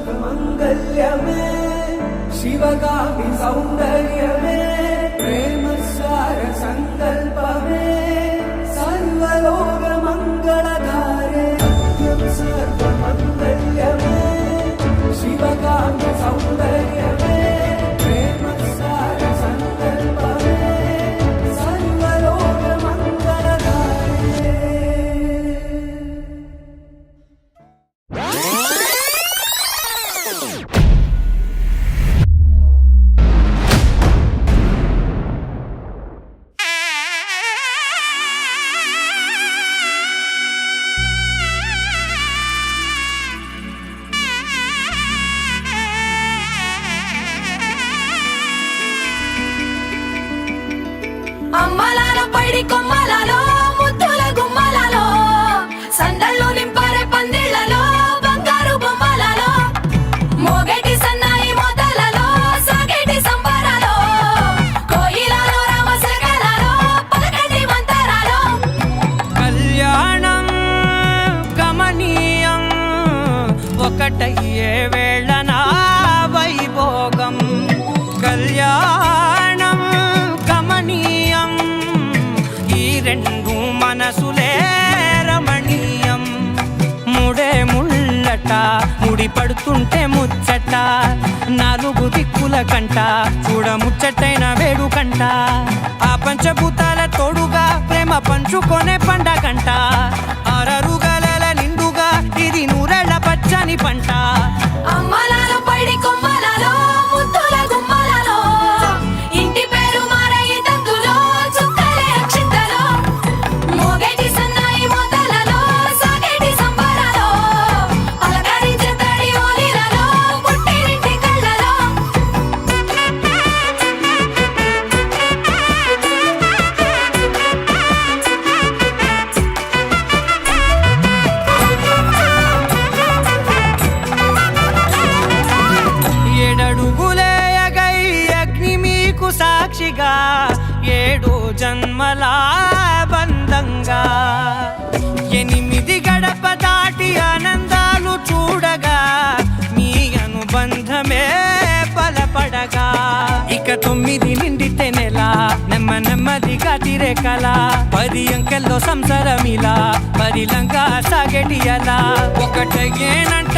सर्वमङ्गल्यमे शिवगामि सौन्दर्यमे प्रेमसार सङ्कल्पमे सर्वलोकमङ्गलकारे सर्वमङ्गल्यमे शिवगामि सौन्दर्यमे प्रेमसार सङ्कल्पमे सर्वलोकमङ्गलकारे। అమ్మలాలో పైడి కొమ్మలాలో ముద్దుల గుమ్మలాలో సందళ్ళు నింపారే పందిళ్లలో బంగారు బొమ్మలాలో మోగేటి సన్నాయి మోతలలో సాగేటి సంబరాలో కోయిలలో రామశకలాలో పలకటి మంతరాలో కళ్యాణం గమనీయం ఒకటయ్యే వేళన వైభోగం కళ్యాణం గమనీయం ఈ రెండు మనసులే రమణీయం ముడే ముళ్ళట ముడి పడుతుంటే ముచ్చట నాలుగు దిక్కుల కంట చూడ ముచ్చటైన వేడుకంట ఆ పంచభూతాల తోడుగా ప్రేమ పంచుకొనే పండగంట అరరుగల నిండుగా ఇది నూరెళ్ళ పచ్చని పంట అమ్మలాలో పైడి కొమ్మలాలో ముద్దుల గుమ్మలాలో ఇంటి పేరు మారయి తందులో చుక్కలే అక్షింతలో మోగేటి సన్నాయి మోతలలో సాగేటి సంబరాలో పలకరించే తడి ఓలిలలో పుట్టినింటి కళ్ళలో ఏడడుగులే ఎగై అగ్ని మీకు సాక్షిగా ఏడు జన్మల బంధంగా ఎనిమిది గడప దాటి ఆనందాలు చూడగా మీ అనుబంధమే బలపడగా ఇక 9 నిండితే నెల నెమ్మదిగా తిరేకల 10 అంకెల్లో సంసారమిలా పరిలంగా సాగేటి అలా ఒకటేనంట